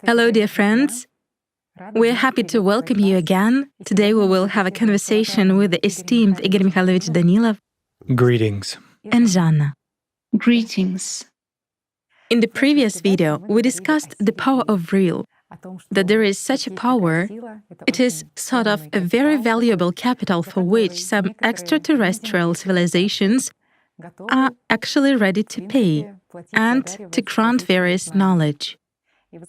Hello, dear friends. We're happy to welcome you again. Today we will have a conversation with the esteemed Igor Mikhailovich Danilov Greetings. and Zhanna. Greetings. In the previous video, we discussed the power of real, that there is such a power. It is sort of a very valuable capital for which some extraterrestrial civilizations are actually ready to pay and to grant various knowledge.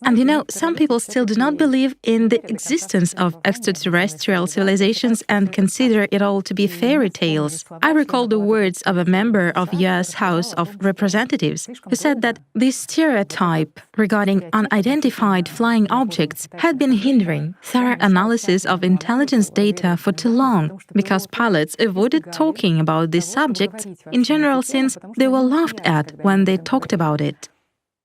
And you know, some people still do not believe in the existence of extraterrestrial civilizations and consider it all to be fairy tales. I recall the words of a member of US House of Representatives who said that this stereotype regarding unidentified flying objects had been hindering thorough analysis of intelligence data for too long because pilots avoided talking about these subjects in general since they were laughed at when they talked about it.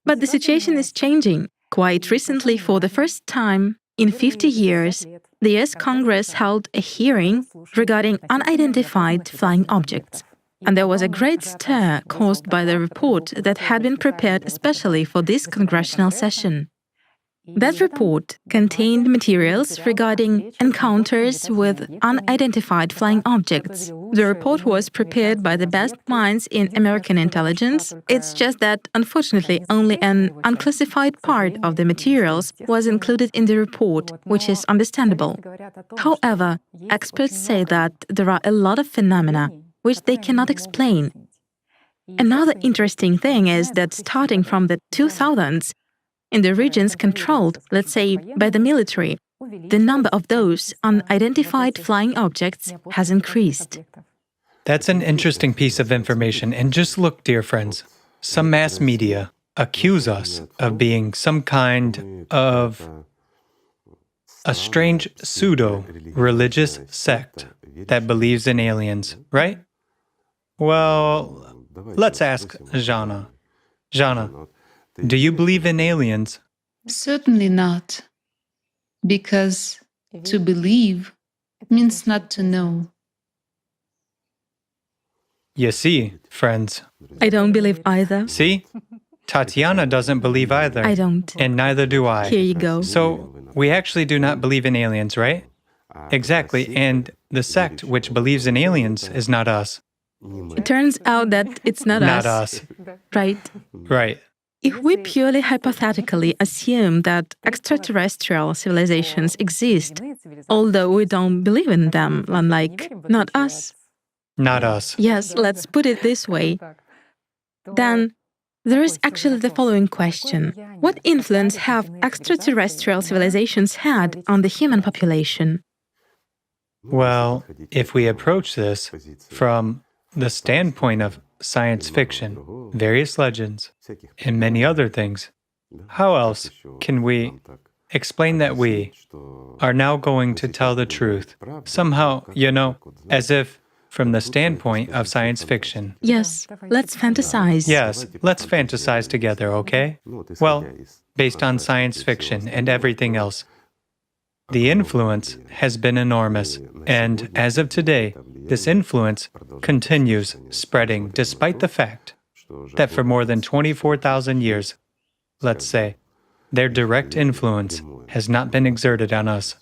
But the situation is changing. Quite recently, for the first time in 50 years, the US Congress held a hearing regarding unidentified flying objects. And there was a great stir caused by the report that had been prepared especially for this congressional session. That report contained materials regarding encounters with unidentified flying objects. The report was prepared by the best minds in American intelligence. It's just that, unfortunately, only an unclassified part of the materials was included in the report, which is understandable. However, experts say that there are a lot of phenomena which they cannot explain. Another interesting thing is that starting from the 2000s, in the regions controlled, let's say, by the military, the number of those unidentified flying objects has increased. That's an interesting piece of information. And just look, dear friends, some mass media accuse us of being some kind of a strange pseudo-religious sect that believes in aliens, right? Well, let's ask Zhanna. Zhanna, do you believe in aliens? Certainly not. Because to believe means not to know. You see, friends. I don't believe either. See? Tatiana doesn't believe either. I don't. And neither do I. Here you go. So, we actually do not believe in aliens, right? Exactly. And the sect which believes in aliens is not us. It turns out that it's not us. Not us. Right? Right. If we purely hypothetically assume that extraterrestrial civilizations exist, although we don't believe in them, unlike not us. Not us. Yes, let's put it this way. Then there is actually the following question. What influence have extraterrestrial civilizations had on the human population? Well, if we approach this from the standpoint of science fiction, various legends, and many other things, how else can we explain that we are now going to tell the truth? Somehow, you know, as if from the standpoint of science fiction. Yes, let's fantasize. Yes, let's fantasize together, okay? Well, based on science fiction and everything else, the influence has been enormous, and as of today, this influence continues spreading despite the fact that for more than 24,000 years, let's say, their direct influence has not been exerted on us.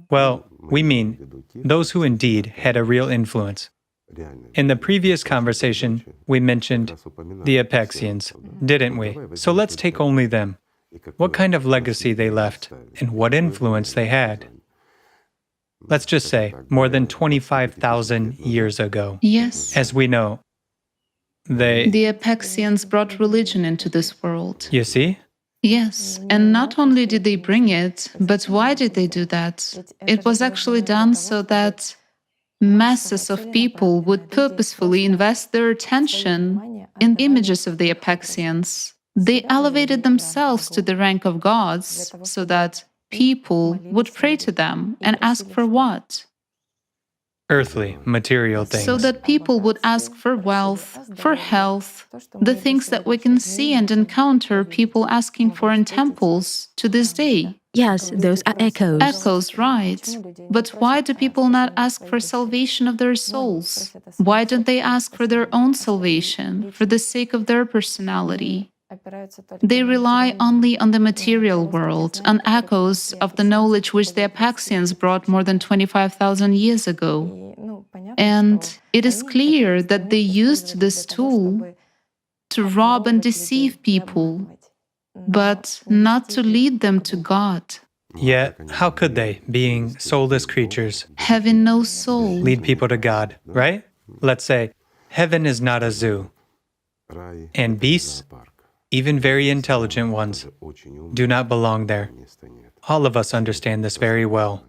Well, we mean those who indeed had a real influence. In the previous conversation, we mentioned the Apexians, didn't we? So let's take only them. What kind of legacy they left and what influence they had. Let's just say more than 25,000 years ago. Yes. As we know, The Apexians brought religion into this world. You see? Yes, and not only did they bring it, but why did they do that? It was actually done so that masses of people would purposefully invest their attention in images of the Apexians. They elevated themselves to the rank of gods so that people would pray to them and ask for what? Earthly, material things. So that people would ask for wealth, for health, the things that we can see and encounter people asking for in temples to this day. Yes, those are echoes. Echoes, right. But why do people not ask for salvation of their souls? Why don't they ask for their own salvation, for the sake of their personality? They rely only on the material world, on echoes of the knowledge which the Apaxians brought more than 25,000 years ago. And it is clear that they used this tool to rob and deceive people, but not to lead them to God. Yet, how could they, being soulless creatures, Having no soul. lead people to God, right? Let's say, heaven is not a zoo, and beasts, even very intelligent ones, do not belong there. All of us understand this very well.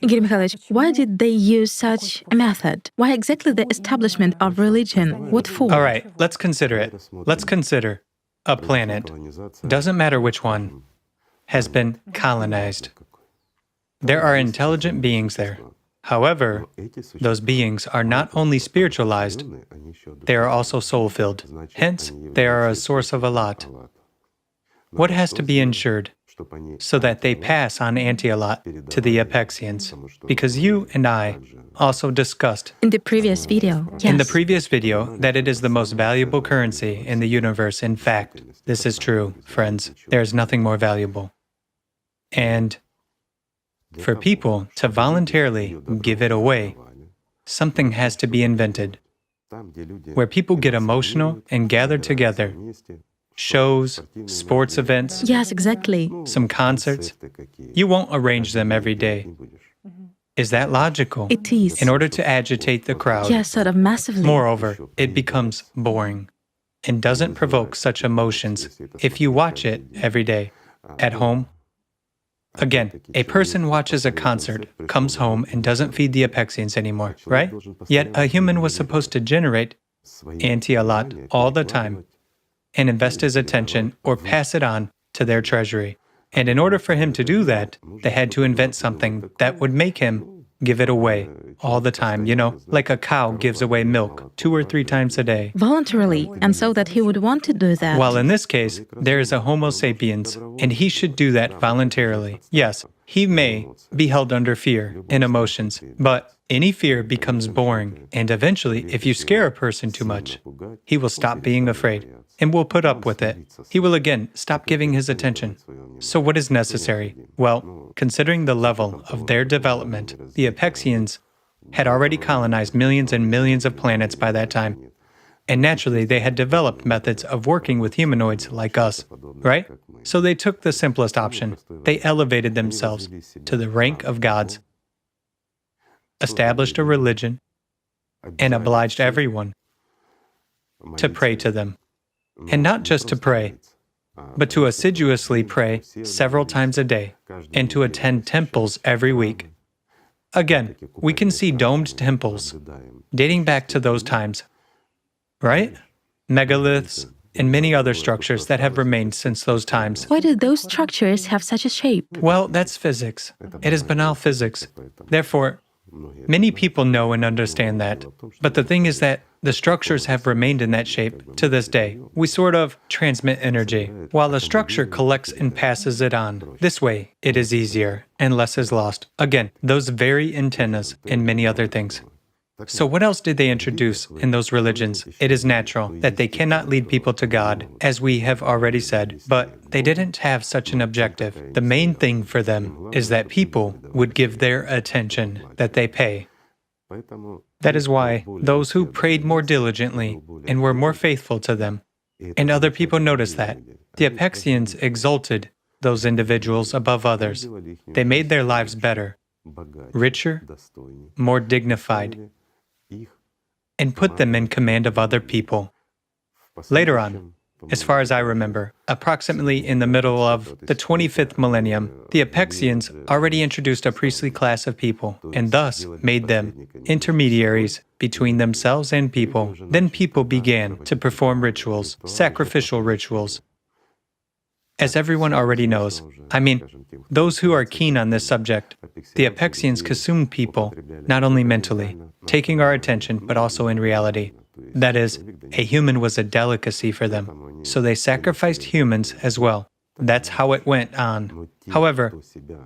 Igor Mikhailovich, why did they use such a method? Why exactly the establishment of religion? What for? All right, let's consider it. Let's consider a planet, doesn't matter which one, has been colonized. There are intelligent beings there. However, those beings are not only spiritualized, they are also soul-filled. Hence, they are a source of Allat. What has to be ensured so that they pass on anti-Allat to the Apexians? Because you and I also discussed In the previous video, yes. in the previous video that it is the most valuable currency in the universe. In fact, this is true, friends. There is nothing more valuable. And for people to voluntarily give it away, something has to be invented, where people get emotional and gather together. Shows, sports events, Yes, exactly. some concerts. You won't arrange them every day. Is that logical? It is. In order to agitate the crowd. Yes, sort of massively. Moreover, it becomes boring and doesn't provoke such emotions if you watch it every day at home. Again, a person watches a concert, comes home, and doesn't feed the Apexians anymore, right? Yet a human was supposed to generate anti-Allat all the time and invest his attention or pass it on to their treasury. And in order for him to do that, they had to invent something that would make him give it away all the time, like a cow gives away milk 2 or 3 times a day. Voluntarily, and so that he would want to do that. While in this case, there is a Homo sapiens, and he should do that voluntarily. Yes, he may be held under fear and emotions, but any fear becomes boring, and eventually, if you scare a person too much, he will stop being afraid and will put up with it. He will again stop giving his attention. So what is necessary? Well, considering the level of their development, the Apexians had already colonized millions and millions of planets by that time. And naturally, they had developed methods of working with humanoids like us, right? So they took the simplest option. They elevated themselves to the rank of gods, established a religion, and obliged everyone to pray to them. And not just to pray, but to assiduously pray several times a day and to attend temples every week. Again, we can see domed temples dating back to those times, right? Megaliths and many other structures that have remained since those times. Why do those structures have such a shape? Well, that's physics. It is banal physics. Therefore, many people know and understand that. But the thing is that the structures have remained in that shape to this day. We sort of transmit energy, while a structure collects and passes it on. This way, it is easier, and less is lost. Again, those very antennas and many other things. So what else did they introduce in those religions? It is natural that they cannot lead people to God, as we have already said, but they didn't have such an objective. The main thing for them is that people would give their attention that they pay. That is why those who prayed more diligently and were more faithful to them, and other people noticed that, the Apexians exalted those individuals above others. They made their lives better, richer, more dignified, and put them in command of other people. Later on, as far as I remember, approximately in the middle of the 25th millennium, the Apexians already introduced a priestly class of people, and thus made them intermediaries between themselves and people. Then people began to perform rituals, sacrificial rituals. As everyone already knows, those who are keen on this subject, the Apexians consumed people, not only mentally, taking our attention, but also in reality. That is, a human was a delicacy for them, so they sacrificed humans as well. That's how it went on. However,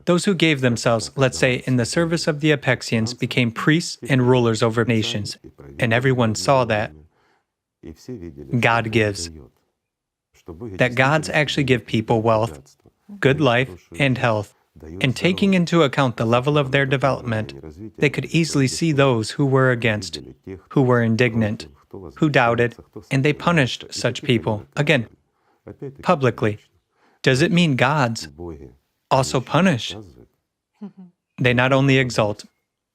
those who gave themselves, let's say, in the service of the Apexians became priests and rulers over nations, and everyone saw that God gives. that gods actually give people wealth, good life, and health. And taking into account the level of their development, they could easily see those who were against, who were indignant, who doubted, and they punished such people, again, publicly. Does it mean gods also punish? They not only exalt,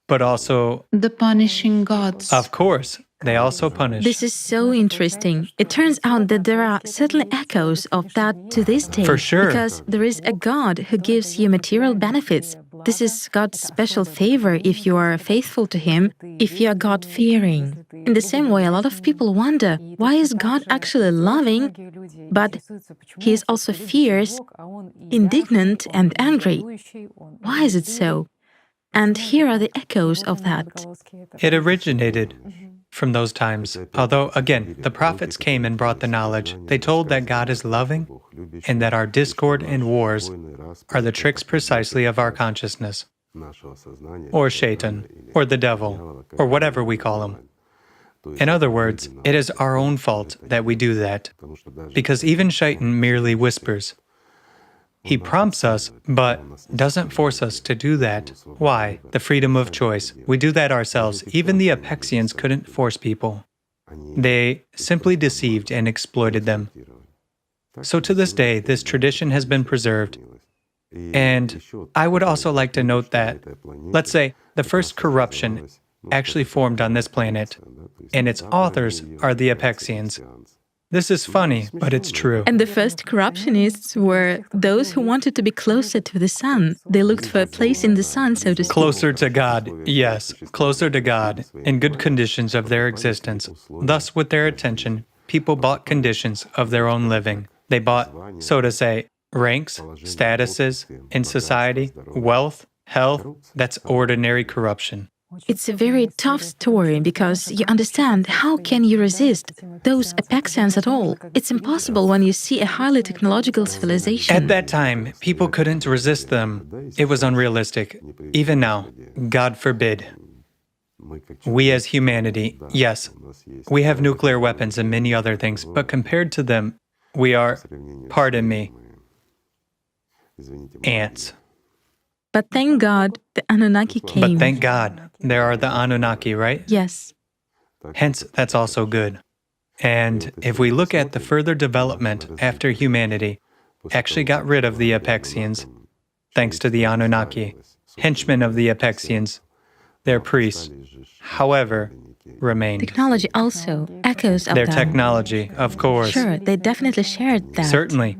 but also, The punishing gods. of course, they also punish. This is so interesting. It turns out that there are certainly echoes of that to this day. For sure. Because there is a God who gives you material benefits. This is God's special favor if you are faithful to Him, if you are God-fearing. In the same way, a lot of people wonder, why is God actually loving, but He is also fierce, indignant, and angry? Why is it so? And here are the echoes of that. It originated from those times. Although, again, the prophets came and brought the knowledge. They told that God is loving and that our discord and wars are the tricks precisely of our consciousness, or Shaitan, or the devil, or whatever we call him. In other words, it is our own fault that we do that, because even Shaitan merely whispers. He prompts us, but doesn't force us to do that. Why? The freedom of choice. We do that ourselves. Even the Apexians couldn't force people. They simply deceived and exploited them. So to this day, this tradition has been preserved. And I would also like to note that, let's say, the first corruption actually formed on this planet, and its authors are the Apexians. This is funny, but it's true. And the first corruptionists were those who wanted to be closer to the sun. They looked for a place in the sun, so to speak. Closer to God, yes, closer to God, in good conditions of their existence. Thus, with their attention, people bought conditions of their own living. They bought, so to say, ranks, statuses in society, wealth, health. That's ordinary corruption. It's a very tough story because you understand, how can you resist those Apexians at all? It's impossible when you see a highly technological civilization. At that time, people couldn't resist them. It was unrealistic. Even now, God forbid. We as humanity, yes, we have nuclear weapons and many other things, but compared to them, we are, pardon me, ants. But thank God, the Anunnaki came. But thank God, there are the Anunnaki, right? Yes. Hence, that's also good. And if we look at the further development after humanity actually got rid of the Apexians, thanks to the Anunnaki, henchmen of the Apexians, their priests, however, remained. Technology also echoes of Their that. technology, of course. Sure, they definitely shared that. Certainly.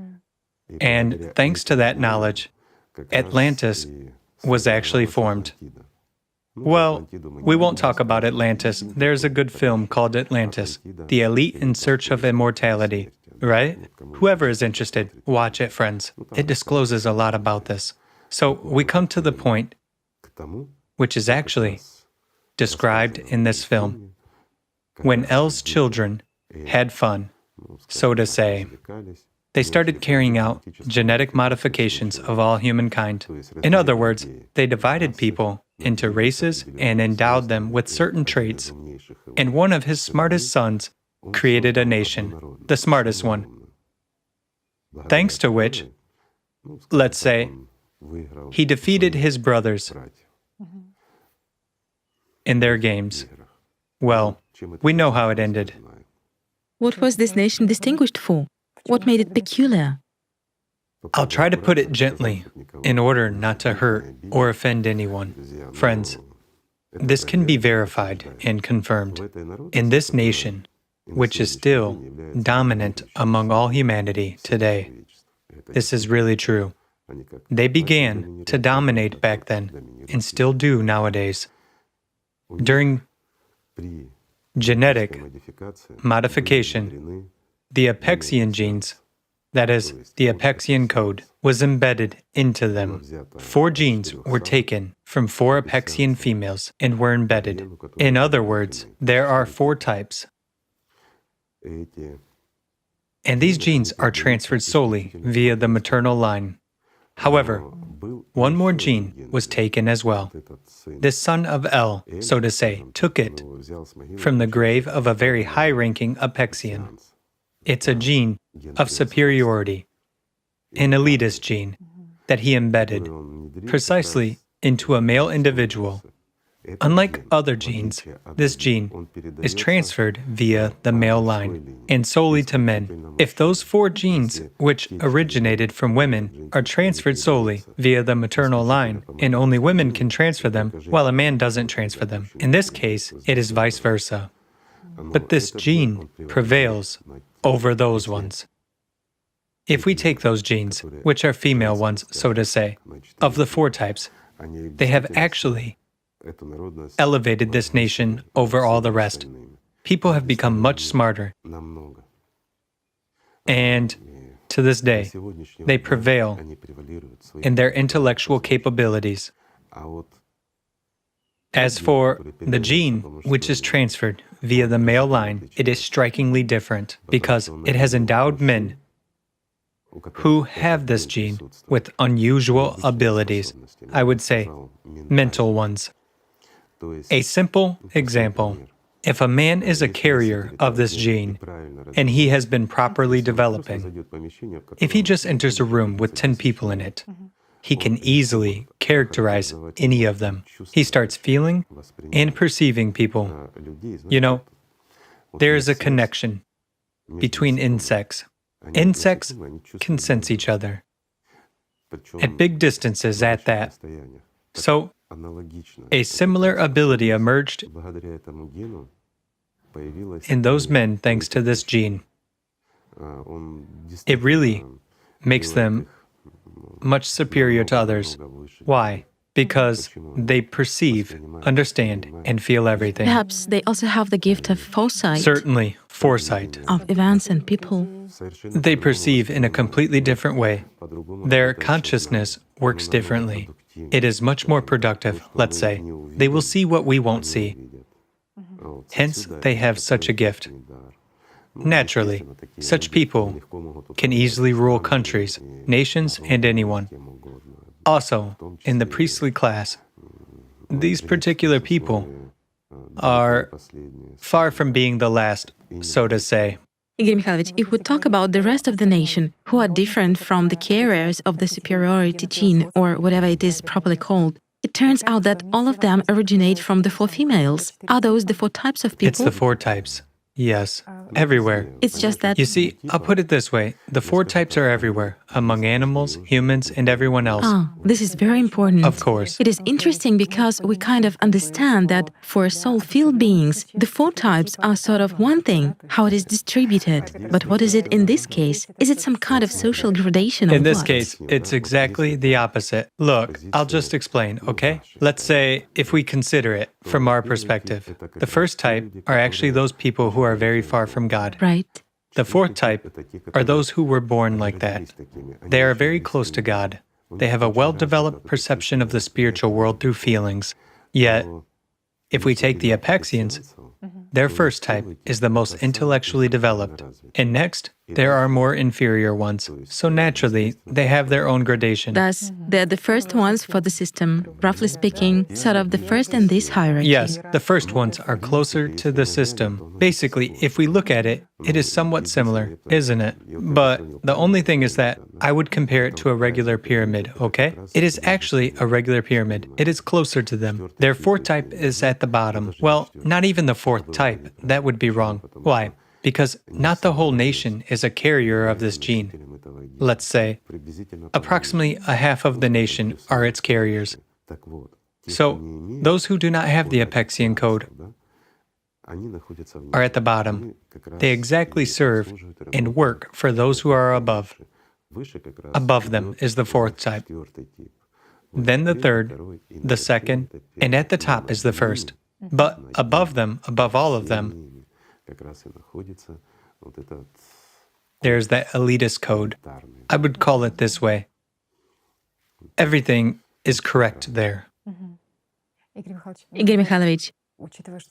And thanks to that knowledge, Atlantis was actually formed. Well, we won't talk about Atlantis. There's a good film called Atlantis, The Elite in Search of Immortality, right? Whoever is interested, watch it, friends. It discloses a lot about this. So we come to the point, which is actually described in this film, when El's children had fun, so to say. They started carrying out genetic modifications of all humankind. In other words, they divided people into races and endowed them with certain traits. And one of his smartest sons created a nation, the smartest one. Thanks to which, let's say, he defeated his brothers in their games. Well, we know how it ended. What was this nation distinguished for? What made it peculiar? I'll try to put it gently, in order not to hurt or offend anyone. Friends, this can be verified and confirmed. In this nation, which is still dominant among all humanity today, this is really true. They began to dominate back then, and still do nowadays. During genetic modification, the Apexian genes, that is, the Apexian code, was embedded into them. 4 genes were taken from 4 Apexian females and were embedded. In other words, there are 4 types. And these genes are transferred solely via the maternal line. However, 1 more gene was taken as well. This son of El, so to say, took it from the grave of a very high-ranking Apexian. It's a gene of superiority, an elitist gene that he embedded precisely into a male individual. Unlike other genes, this gene is transferred via the male line and solely to men. If those 4 genes, which originated from women, are transferred solely via the maternal line, and only women can transfer them, while a man doesn't transfer them. In this case, it is vice versa. But this gene prevails over those ones. If we take those genes, which are female ones, so to say, of the 4 types, they have actually elevated this nation over all the rest. People have become much smarter. And to this day, they prevail in their intellectual capabilities. As for the gene, which is transferred via the male line, it is strikingly different because it has endowed men who have this gene with unusual abilities, I would say mental ones. A simple example: if a man is a carrier of this gene and he has been properly developing, if he just enters a room with 10 people in it, he can easily characterize any of them. He starts feeling and perceiving people. You know, there is a connection between insects. Insects can sense each other at big distances at that. So, a similar ability emerged in those men thanks to this gene. It really makes them much superior to others. Why? Because they perceive, understand, and feel everything. Perhaps they also have the gift of foresight. Certainly, foresight. Of events and people. They perceive in a completely different way. Their consciousness works differently. It is much more productive, let's say. They will see what we won't see. Hence, they have such a gift. Naturally, such people can easily rule countries, nations, and anyone. Also, in the priestly class, these particular people are far from being the last, so to say. Igor Mikhailovich, if we talk about the rest of the nation, who are different from the carriers of the superiority gene, or whatever it is properly called, it turns out that all of them originate from the 4 females. Are those the 4 types of people? It's the 4 types. Yes, everywhere. It's just that... You see, I'll put it this way. The 4 types are everywhere, among animals, humans, and everyone else. This is very important. Of course. It is interesting because we kind of understand that for soul-filled beings, the 4 types are sort of one thing, how it is distributed. But what is it in this case? Is it some kind of social gradation or In this what? case, it's exactly the opposite. Look, I'll just explain, okay? Let's say, if we consider it from our perspective, the first type are actually those people who are very far from God. Right. The 4th type are those who were born like that. They are very close to God. They have a well-developed perception of the spiritual world through feelings. Yet, if we take the Apexians, their first type is the most intellectually developed. And next, there are more inferior ones. So naturally, they have their own gradation. Thus, they're the first ones for the system, roughly speaking, sort of the first in this hierarchy. Yes, the first ones are closer to the system. Basically, if we look at it, it is somewhat similar, isn't it? But the only thing is that I would compare it to a regular pyramid, okay? It is actually a regular pyramid. It is closer to them. Their 4th type is at the bottom. Well, not even the 4th type. That would be wrong. Why? Because not the whole nation is a carrier of this gene. Let's say, approximately a half of the nation are its carriers. So, those who do not have the Apexian code are at the bottom. They exactly serve and work for those who are above. Above them is the 4th type. Then the 3rd, the 2nd, and at the top is the 1st. But above them, above all of them, there's that elitist code. I would call it this way. Everything is correct there. Igor Mikhailovich,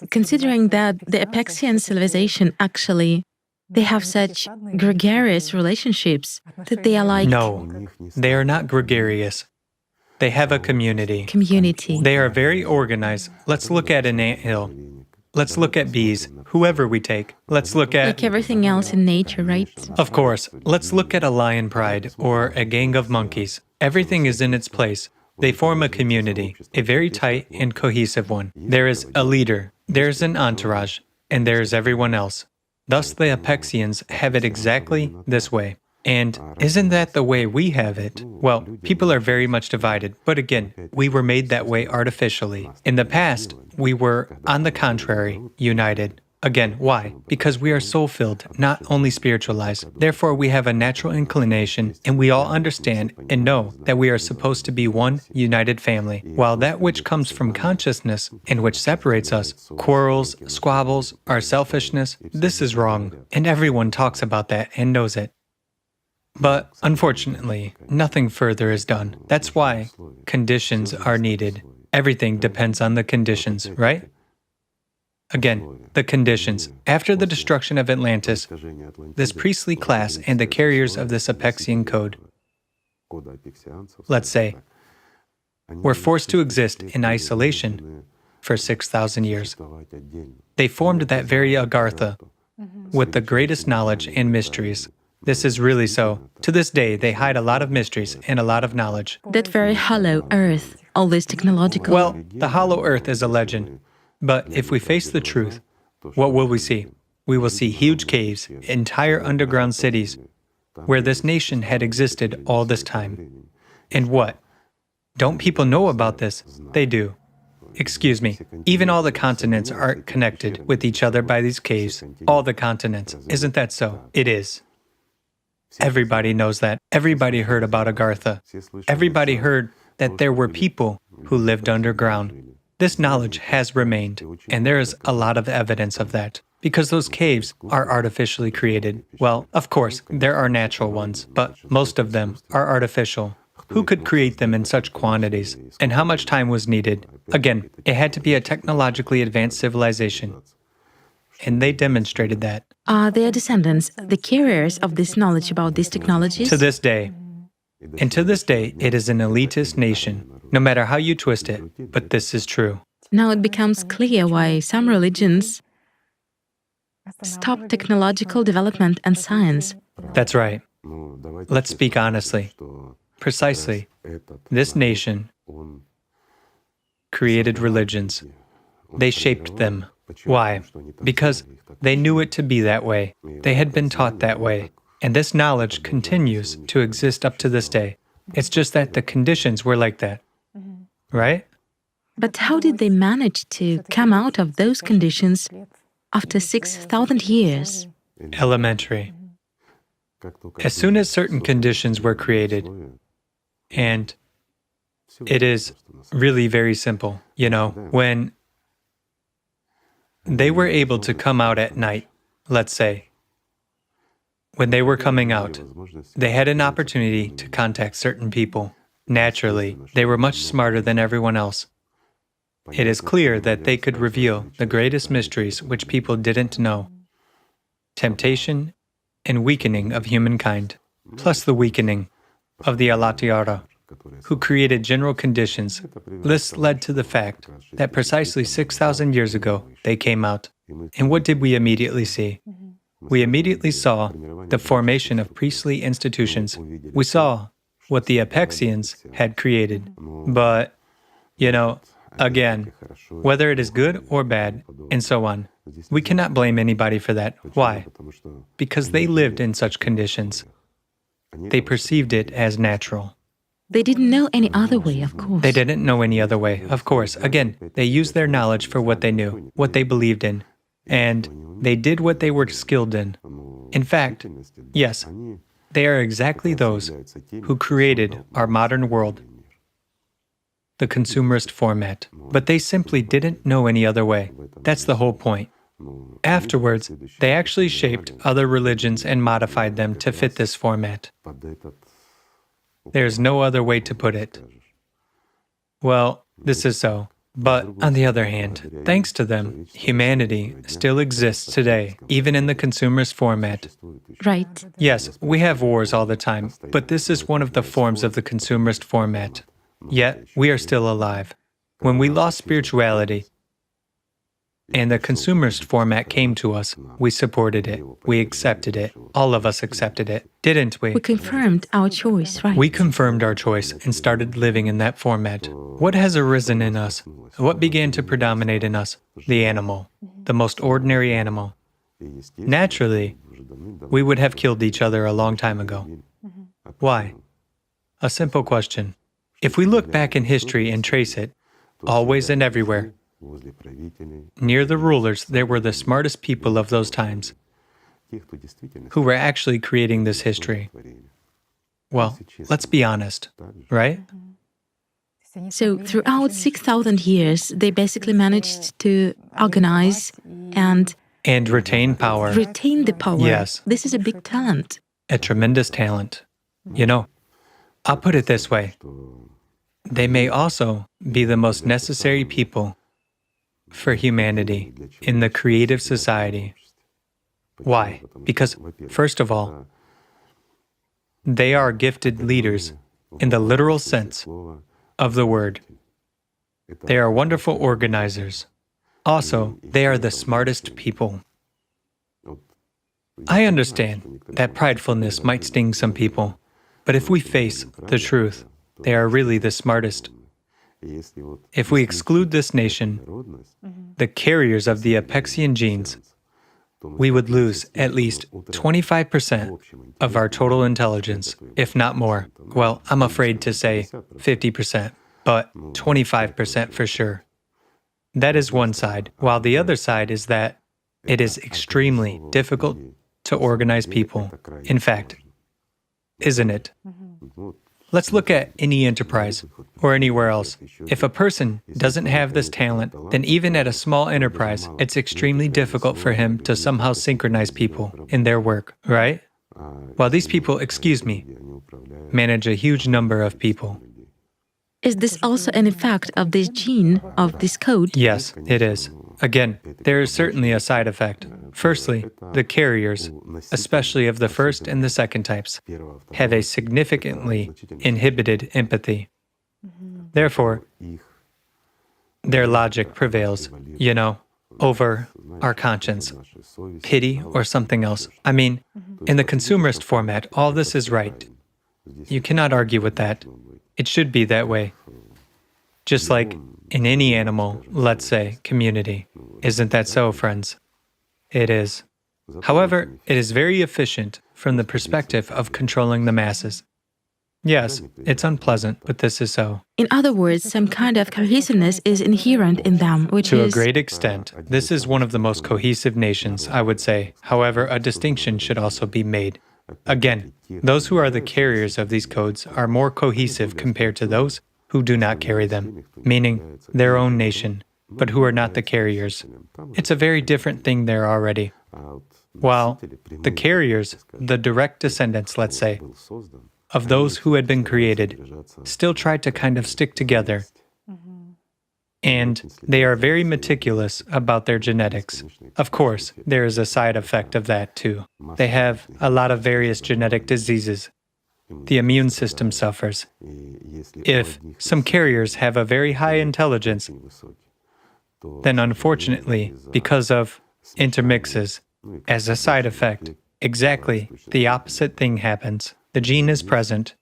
considering that the Apexian civilization actually, they have such gregarious relationships that they are like... No, they are not gregarious. They have a community. Community. They are very organized. Let's look at an anthill. Let's look at bees, whoever we take. Let's look at... Like everything else in nature, right? Of course, let's look at a lion pride or a gang of monkeys. Everything is in its place. They form a community, a very tight and cohesive one. There is a leader, there's an entourage, and there's everyone else. Thus, the Apexians have it exactly this way. And isn't that the way we have it? Well, people are very much divided, but again, we were made that way artificially. In the past, we were, on the contrary, united. Again, why? Because we are soul-filled, not only spiritualized. Therefore, we have a natural inclination, and we all understand and know that we are supposed to be one united family, while that which comes from consciousness and which separates us, quarrels, squabbles, our selfishness, this is wrong, and everyone talks about that and knows it. But, unfortunately, nothing further is done. That's why conditions are needed. Everything depends on the conditions, right? Again, the conditions. After the destruction of Atlantis, this priestly class and the carriers of this Apexian code, let's say, were forced to exist in isolation for 6,000 years. They formed that very Agartha with the greatest knowledge and mysteries. This is really so. To this day, they hide a lot of mysteries and a lot of knowledge. That very hollow earth, all this technological... Well, the hollow earth is a legend. But if we face the truth, what will we see? We will see huge caves, entire underground cities, where this nation had existed all this time. And what? Don't people know about this? They do. Excuse me, even all the continents are connected with each other by these caves. All the continents. Isn't that so? It is. Everybody knows that. Everybody heard about Agartha. Everybody heard that there were people who lived underground. This knowledge has remained, and there is a lot of evidence of that, because those caves are artificially created. Well, of course, there are natural ones, but most of them are artificial. Who could create them in such quantities? And how much time was needed? Again, it had to be a technologically advanced civilization. And they demonstrated that. Are their descendants the carriers of this knowledge about these technologies? To this day. And to this day, it is an elitist nation, no matter how you twist it, but this is true. Now it becomes clear why some religions stop technological development and science. That's right. Let's speak honestly. Precisely, this nation created religions. They shaped them. Why? Because they knew it to be that way. They had been taught that way. And this knowledge continues to exist up to this day. It's just that the conditions were like that. Right? But how did they manage to come out of those conditions after 6,000 years? Elementary. As soon as certain conditions were created, and it is really very simple, when they were able to come out at night, let's say. When they were coming out, they had an opportunity to contact certain people. Naturally, they were much smarter than everyone else. It is clear that they could reveal the greatest mysteries which people didn't know. Temptation and weakening of humankind, plus the weakening of the Allat, who created general conditions. This led to the fact that precisely 6,000 years ago, they came out. And what did we immediately see? We immediately saw the formation of priestly institutions. We saw what the Apexians had created. But, again, whether it is good or bad, and so on, we cannot blame anybody for that. Why? Because they lived in such conditions. They perceived it as natural. They didn't know any other way, of course. They didn't know any other way, of course. Again, they used their knowledge for what they knew, what they believed in, and they did what they were skilled in. In fact, yes, they are exactly those who created our modern world, the consumerist format. But they simply didn't know any other way. That's the whole point. Afterwards, they actually shaped other religions and modified them to fit this format. There's no other way to put it. Well, this is so. But on the other hand, thanks to them, humanity still exists today, even in the consumerist format. Right. Yes, we have wars all the time, but this is one of the forms of the consumerist format. Yet, we are still alive. When we lost spirituality, and the consumerist format came to us, we supported it. We accepted it. All of us accepted it, didn't we? We confirmed our choice, right? We confirmed our choice and started living in that format. What has arisen in us? What began to predominate in us? The animal, the most ordinary animal. Naturally, we would have killed each other a long time ago. Why? A simple question. If we look back in history and trace it, always and everywhere, near the rulers, there were the smartest people of those times who were actually creating this history. Well, let's be honest, right? So throughout 6,000 years, they basically managed to organize and retain power. retain the power. Yes. This is a big talent. A tremendous talent. You know, I'll put it this way. They may also be the most necessary people for humanity in the creative society. Why? Because, first of all, they are gifted leaders in the literal sense of the word. They are wonderful organizers. Also, they are the smartest people. I understand that pridefulness might sting some people, but if we face the truth, they are really the smartest. If we exclude this nation, the carriers of the Apexian genes, we would lose at least 25% of our total intelligence, if not more. Well, I'm afraid to say 50%, but 25% for sure. That is one side, while the other side is that it is extremely difficult to organize people. In fact, isn't it? Let's look at any enterprise or anywhere else. If a person doesn't have this talent, then even at a small enterprise, it's extremely difficult for him to somehow synchronize people in their work, right? While these people, manage a huge number of people. Is this also an effect of this gene, of this code? Yes, it is. Again, there is certainly a side effect. Firstly, the carriers, especially of the first and the second types, have a significantly inhibited empathy. Therefore, their logic prevails, over our conscience, pity, or something else. I mean, in the consumerist format, all this is right. You cannot argue with that. It should be that way. Just like in any animal, let's say, community. Isn't that so, friends? It is. However, it is very efficient from the perspective of controlling the masses. Yes, it's unpleasant, but this is so. In other words, some kind of cohesiveness is inherent in them, which To is... a great extent, this is one of the most cohesive nations, I would say. However, a distinction should also be made. Again, those who are the carriers of these codes are more cohesive compared to those who do not carry them, meaning their own nation, but who are not the carriers. It's a very different thing there already. While the carriers, the direct descendants, let's say, of those who had been created, still tried to kind of stick together. And they are very meticulous about their genetics. Of course, there is a side effect of that too. They have a lot of various genetic diseases. The immune system suffers. If some carriers have a very high intelligence, then unfortunately, because of intermixes, as a side effect, exactly the opposite thing happens. The gene is present.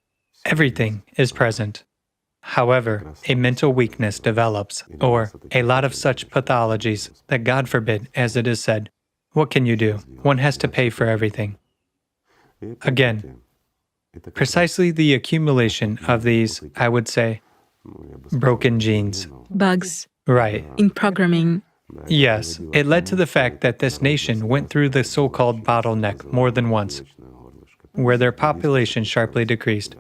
Everything is present. However, a mental weakness develops, or a lot of such pathologies that, God forbid, as it is said, what can you do? One has to pay for everything. Again, precisely the accumulation of these, I would say, broken genes. bugs Right. in programming. Yes, it led to the fact that this nation went through the so-called bottleneck more than once, where their population sharply decreased.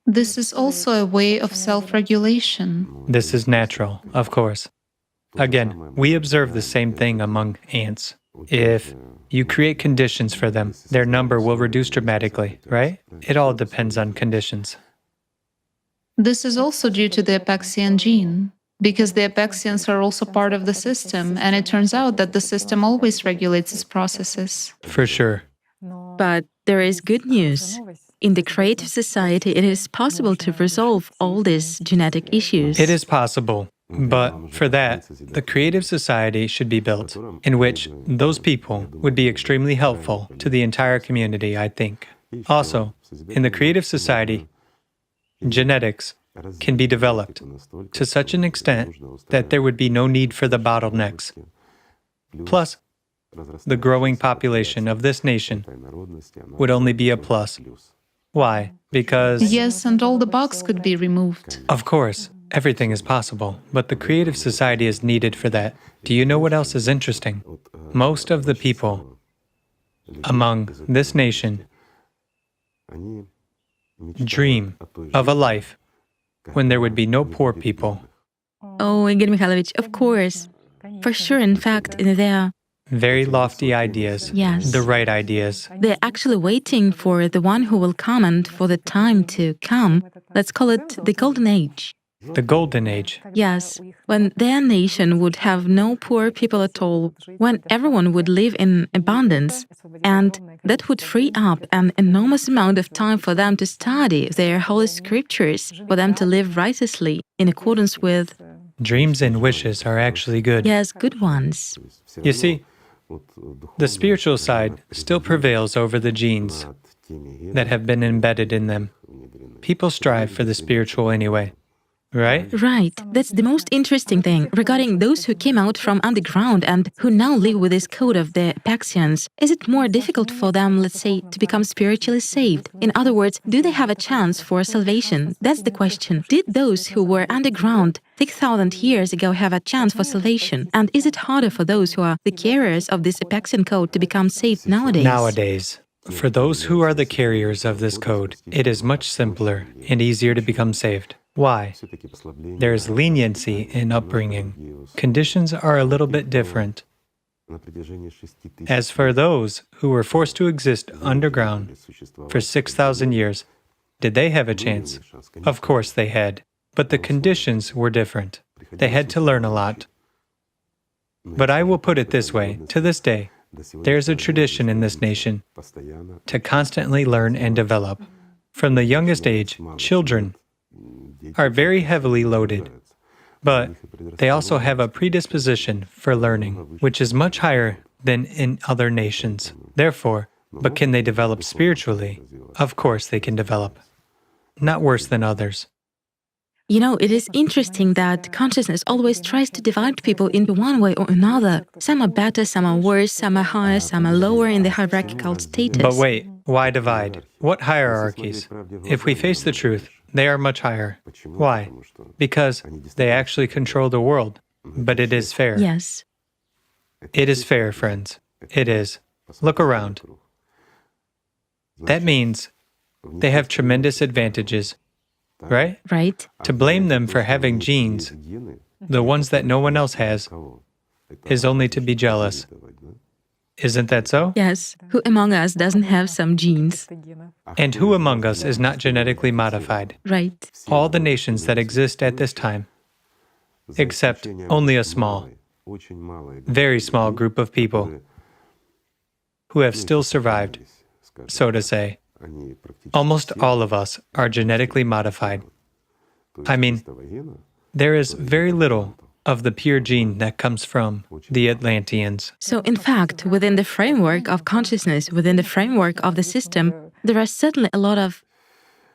This is also a way of self-regulation. This is natural, of course. Again, we observe the same thing among ants. If you create conditions for them, their number will reduce dramatically, right? It all depends on conditions. This is also due to the Apexian gene, because the Apexians are also part of the system, and it turns out that the system always regulates its processes. For sure. But there is good news. In the creative society, it is possible to resolve all these genetic issues. It is possible. But for that, the creative society should be built, in which those people would be extremely helpful to the entire community, I think. Also, in the creative society, genetics can be developed to such an extent that there would be no need for the bottlenecks. Plus, the growing population of this nation would only be a plus. Why? Because, Yes, and all the bugs could be removed. of course, everything is possible, but the creative society is needed for that. Do you know what else is interesting? Most of the people among this nation dream of a life when there would be no poor people. Oh, Igor Mikhailovich, of course. For sure, in fact, they're Very lofty ideas. Yes. The right ideas. They're actually waiting for the one who will come and for the time to come. Let's call it the Golden Age. The Golden Age. Yes, when their nation would have no poor people at all, when everyone would live in abundance, and that would free up an enormous amount of time for them to study their holy scriptures, for them to live righteously in accordance with, Dreams and wishes are actually good. yes, good ones. You see, the spiritual side still prevails over the genes that have been embedded in them. People strive for the spiritual anyway, right? Right. That's the most interesting thing regarding those who came out from underground and who now live with this code of the Apaxians. Is it more difficult for them, let's say, to become spiritually saved? In other words, do they have a chance for salvation? That's the question. Did those who were underground 6,000 years ago have a chance for salvation? And is it harder for those who are the carriers of this Apaxian code to become saved nowadays? Nowadays, for those who are the carriers of this code, it is much simpler and easier to become saved. Why? There is leniency in upbringing. Conditions are a little bit different. As for those who were forced to exist underground for 6,000 years, did they have a chance? Of course they had. But the conditions were different. They had to learn a lot. But I will put it this way, to this day, there is a tradition in this nation to constantly learn and develop. From the youngest age, children are very heavily loaded, but they also have a predisposition for learning, which is much higher than in other nations. Therefore, but can they develop spiritually? Of course they can develop. Not worse than others. You know, it is interesting that consciousness always tries to divide people into one way or another. Some are better, some are worse, some are higher, some are lower in the hierarchical status. But wait, why divide? What hierarchies? If we face the truth, they are much higher. Why? Because they actually control the world. But it is fair. Yes. It is fair, friends. It is. Look around. That means they have tremendous advantages, right? Right? To blame them for having genes, the ones that no one else has, is only to be jealous. Isn't that so? Yes. Who among us doesn't have some genes? And who among us is not genetically modified? Right. All the nations that exist at this time, except only a small, very small group of people who have still survived, so to say. Almost all of us are genetically modified. I mean, there is very little of the pure gene that comes from the Atlanteans. So, in fact, within the framework of consciousness, within the framework of the system, there are certainly a lot of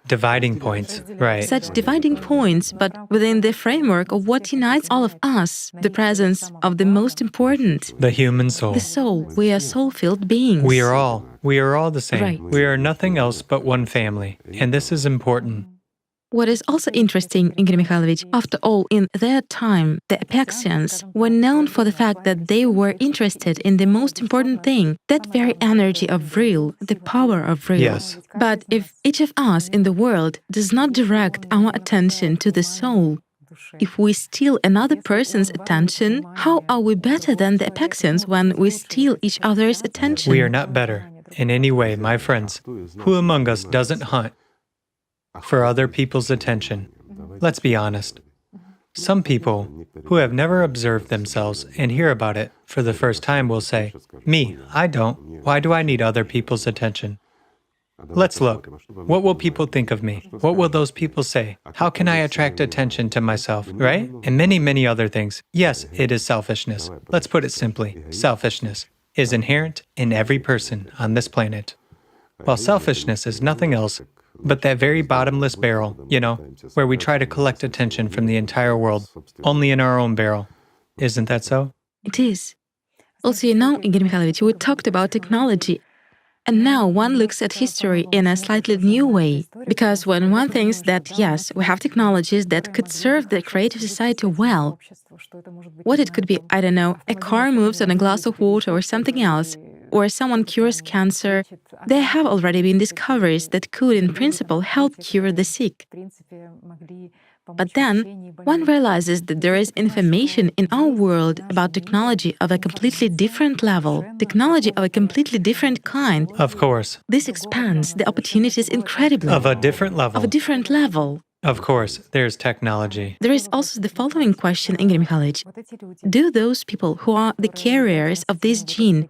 Dividing points, right? such dividing points, but within the framework of what unites all of us, the presence of the most important, The human soul. the soul. We are soul-filled beings. We are all the same. Right. We are nothing else but one family, and this is important. What is also interesting, Igor Mikhailovich, after all, in their time, the Apaxians were known for the fact that they were interested in the most important thing, that very energy of real, the power of real. Yes. But if each of us in the world does not direct our attention to the soul, if we steal another person's attention, how are we better than the Apaxians when we steal each other's attention? We are not better in any way, my friends. Who among us doesn't hunt for other people's attention? Let's be honest. Some people who have never observed themselves and hear about it for the first time will say, "Me, I don't. Why do I need other people's attention?" Let's look. What will people think of me? What will those people say? How can I attract attention to myself, right? And many, many other things. Yes, it is selfishness. Let's put it simply. Selfishness is inherent in every person on this planet. While selfishness is nothing else but that very bottomless barrel, where we try to collect attention from the entire world, only in our own barrel. Isn't that so? It is. Also, Igor Mikhailovich, we talked about technology. And now one looks at history in a slightly new way. Because when one thinks that, yes, we have technologies that could serve the creative society well, what it could be, I don't know, a car moves on a glass of water or something else, or someone cures cancer, there have already been discoveries that could, in principle, help cure the sick. But then, one realizes that there is information in our world about technology of a completely different level, technology of a completely different kind. Of course. This expands the opportunities incredibly. Of a different level. Of a different level. Of course, there's technology. There is also the following question, Igor Mikhailovich. Do those people who are the carriers of this gene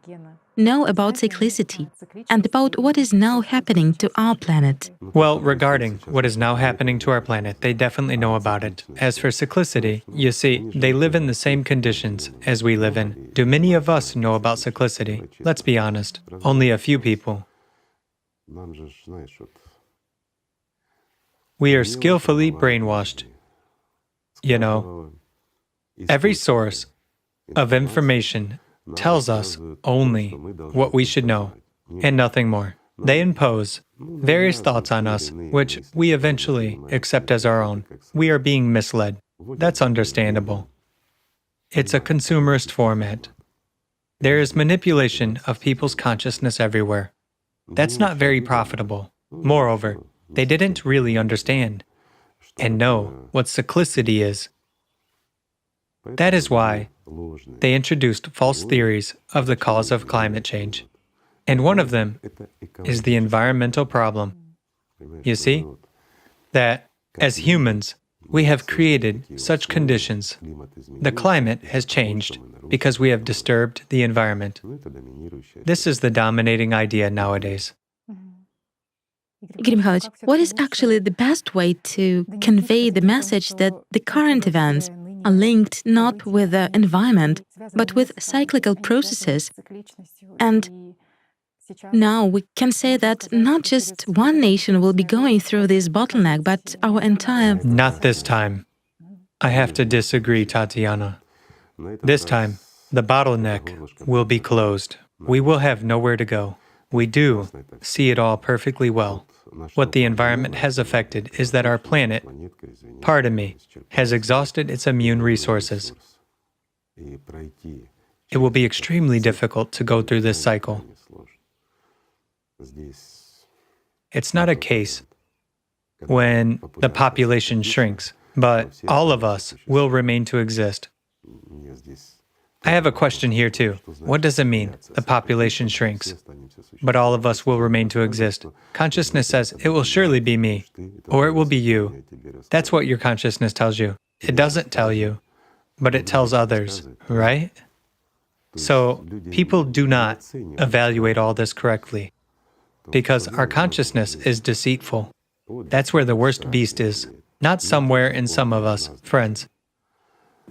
know about cyclicity and about what is now happening to our planet? Well, regarding what is now happening to our planet, they definitely know about it. As for cyclicity, you see, they live in the same conditions as we live in. Do many of us know about cyclicity? Let's be honest, only a few people. We are skillfully brainwashed. Every source of information tells us only what we should know, and nothing more. They impose various thoughts on us, which we eventually accept as our own. We are being misled. That's understandable. It's a consumerist format. There is manipulation of people's consciousness everywhere. That's not very profitable. Moreover, they didn't really understand and know what cyclicity is. That is why they introduced false theories of the cause of climate change. And one of them is the environmental problem. You see, that as humans, we have created such conditions. The climate has changed because we have disturbed the environment. This is the dominating idea nowadays. Igor Mikhailovich, what is actually the best way to convey the message that the current events are linked not with the environment, but with cyclical processes? And now we can say that not just one nation will be going through this bottleneck, but our entire... Not this time. I have to disagree, Tatiana. This time, the bottleneck will be closed. We will have nowhere to go. We do see it all perfectly well. What the environment has affected is that our planet, pardon me, has exhausted its immune resources. It will be extremely difficult to go through this cycle. It's not a case when the population shrinks, but all of us will remain to exist. I have a question here too. What does it mean, the population shrinks, but all of us will remain to exist? Consciousness says it will surely be me, or it will be you. That's what your consciousness tells you. It doesn't tell you, but it tells others, right? So people do not evaluate all this correctly, because our consciousness is deceitful. That's where the worst beast is, not somewhere in some of us, friends.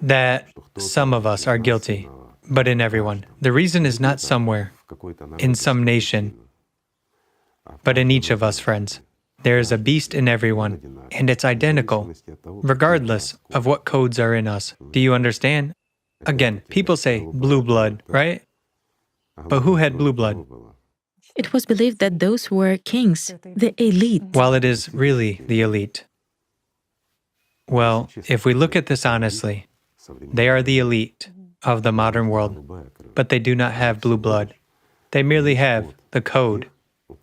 That some of us are guilty, but in everyone. The reason is not somewhere, in some nation, but in each of us, friends. There is a beast in everyone, and it's identical, regardless of what codes are in us. Do you understand? Again, people say blue blood, right? But who had blue blood? It was believed that those were kings, the elite. While it is really the elite. Well, if we look at this honestly, they are the elite of the modern world, but they do not have blue blood. They merely have the code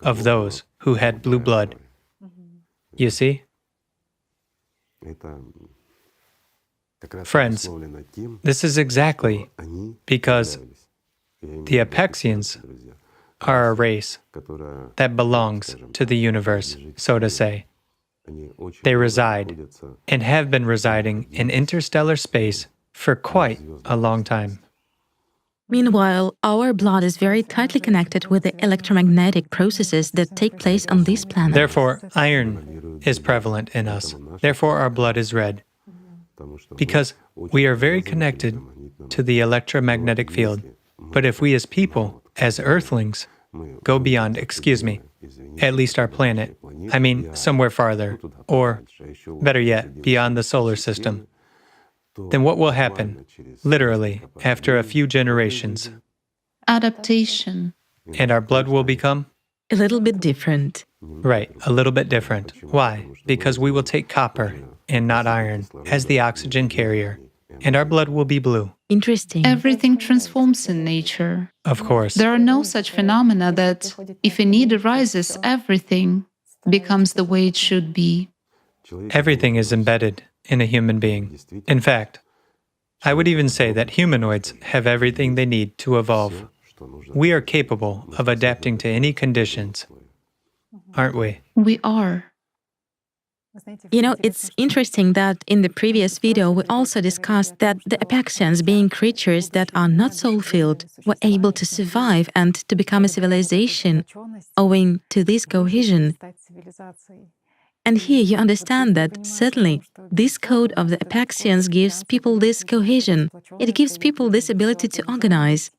of those who had blue blood. You see? Friends, this is exactly because the Apexians are a race that belongs to the universe, so to say. They reside and have been residing in interstellar space for quite a long time. Meanwhile, our blood is very tightly connected with the electromagnetic processes that take place on this planet. Therefore, iron is prevalent in us. Therefore, our blood is red. Because we are very connected to the electromagnetic field. But if we as people, as earthlings, go beyond, at least our planet, I mean somewhere farther, or better yet, beyond the solar system, then what will happen, literally, after a few generations? Adaptation. And our blood will become? A little bit different. Right, a little bit different. Why? Because we will take copper, and not iron, as the oxygen carrier, and our blood will be blue. Interesting. Everything transforms in nature. Of course. There are no such phenomena that, if a need arises, everything becomes the way it should be. Everything is embedded in a human being. In fact, I would even say that humanoids have everything they need to evolve. We are capable of adapting to any conditions, aren't we? We are. You know, it's interesting that in the previous video we also discussed that the Apaxians, being creatures that are not soul-filled, were able to survive and to become a civilization owing to this cohesion. And here you understand that certainly this code of the Apaxians gives people this cohesion. It gives people this ability to organize.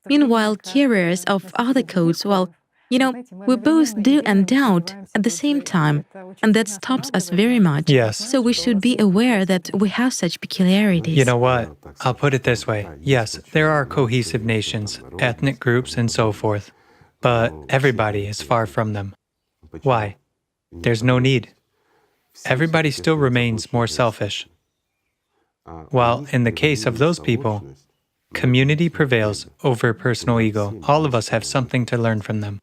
Meanwhile, carriers of other codes, well, you know, we both do and doubt at the same time, and that stops us very much. Yes. So we should be aware that we have such peculiarities. You know what? I'll put it this way. Yes, there are cohesive nations, ethnic groups, and so forth, but everybody is far from them. Why? There's no need. Everybody still remains more selfish. While in the case of those people, community prevails over personal ego. All of us have something to learn from them.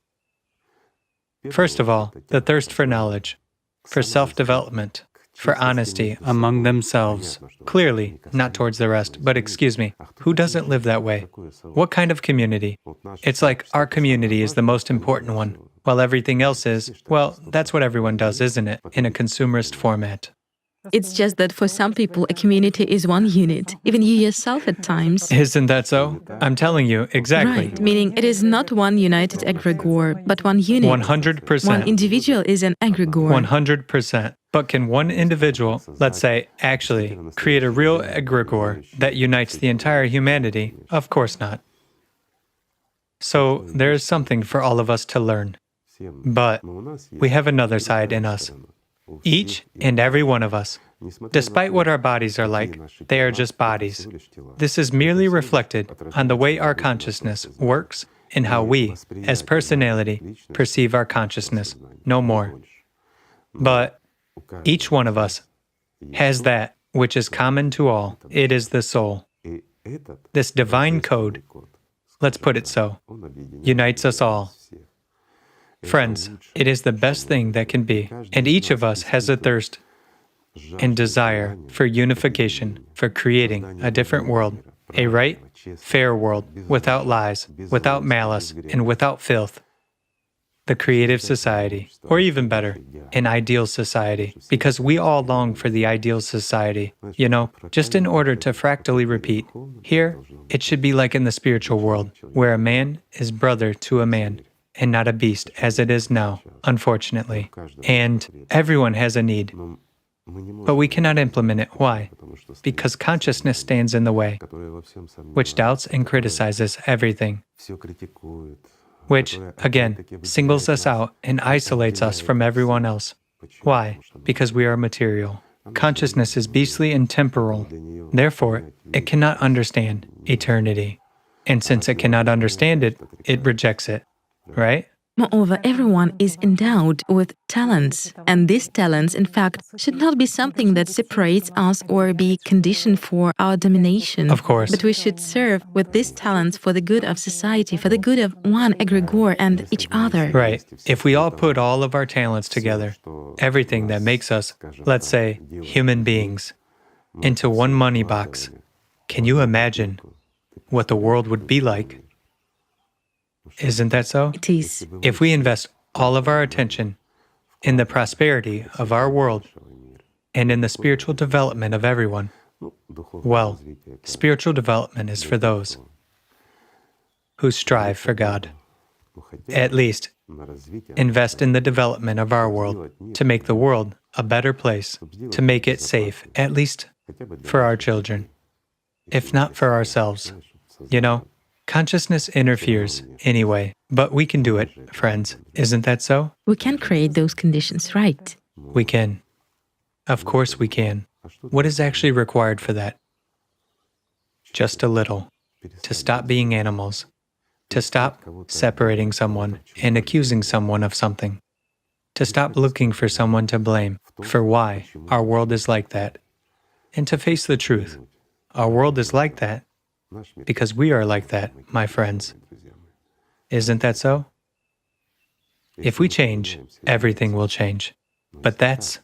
First of all, the thirst for knowledge, for self-development, for honesty among themselves. Clearly, not towards the rest, but who doesn't live that way? What kind of community? It's like our community is the most important one, while everything else is, well, that's what everyone does, isn't it, in a consumerist format. It's just that for some people, a community is one unit, even you yourself at times. Isn't that so? I'm telling you, exactly. Right, meaning it is not one united egregore, but one unit. 100%. One individual is an egregore. 100%. But can one individual, let's say, actually create a real egregore that unites the entire humanity? Of course not. So there is something for all of us to learn. But we have another side in us. Each and every one of us, despite what our bodies are like, they are just bodies. This is merely reflected on the way our consciousness works and how we, as personality, perceive our consciousness, no more. But each one of us has that which is common to all. It is the soul. This divine code, let's put it so, unites us all. Friends, it is the best thing that can be, and each of us has a thirst and desire for unification, for creating a different world, a right, fair world, without lies, without malice, and without filth. The creative society, or even better, an ideal society, because we all long for the ideal society, you know, just in order to fractally repeat. Here, it should be like in the spiritual world, where a man is brother to a man, and not a beast, as it is now, unfortunately. And everyone has a need. But we cannot implement it. Why? Because consciousness stands in the way, which doubts and criticizes everything, which, again, singles us out and isolates us from everyone else. Why? Because we are material. Consciousness is beastly and temporal. Therefore, it cannot understand eternity. And since it cannot understand it, it rejects it. Right? Moreover, everyone is endowed with talents, and these talents, in fact, should not be something that separates us or be conditioned for our domination. Of course. But we should serve with these talents for the good of society, for the good of one egregore and each other. Right. If we all put all of our talents together, everything that makes us, let's say, human beings, into one money box, can you imagine what the world would be like? Isn't that so? It is. If we invest all of our attention in the prosperity of our world and in the spiritual development of everyone, well, spiritual development is for those. who strive for God. At least, invest in the development of our world to make the world a better place, to make it safe, at least for our children, if not for ourselves. You know, consciousness interferes anyway, but we can do it, friends. Isn't that so? We can create those conditions, right? We can. Of course we can. What is actually required for that? Just a little. To stop being animals. To stop separating someone and accusing someone of something. To stop looking for someone to blame for why our world is like that. And to face the truth. Our world is like that because we are like that, my friends. Isn't that so? If we change, everything will change. But that's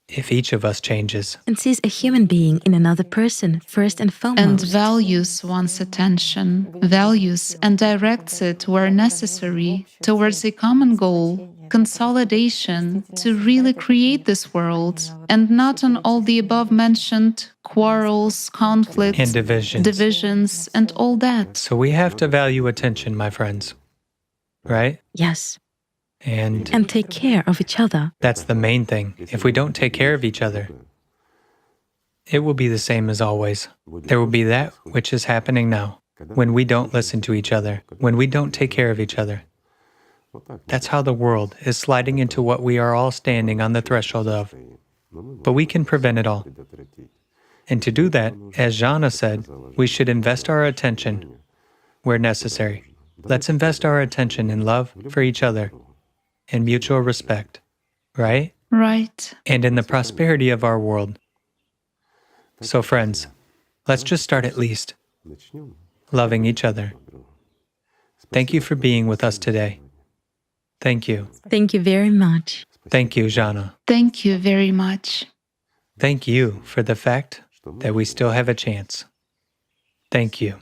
if each of us changes. And sees a human being in another person first and foremost. And values one's attention, values and directs it where necessary towards a common goal, consolidation, to really create this world, and not on all the above-mentioned quarrels, conflicts, And divisions, and all that. So we have to value attention, my friends. Right? Yes. And take care of each other. that's the main thing. If we don't take care of each other, it will be the same as always. There will be that which is happening now, when we don't listen to each other, when we don't take care of each other. That's how the world is sliding into what we are all standing on the threshold of. But we can prevent it all. And to do that, as Jana said, we should invest our attention where necessary. Let's invest our attention in love for each other, in mutual respect, right? Right. And in the prosperity of our world. So friends, let's just start at least loving each other. Thank you for being with us today. Thank you. Thank you very much. Thank you, Jana. Thank you very much. Thank you for the fact that we still have a chance. Thank you.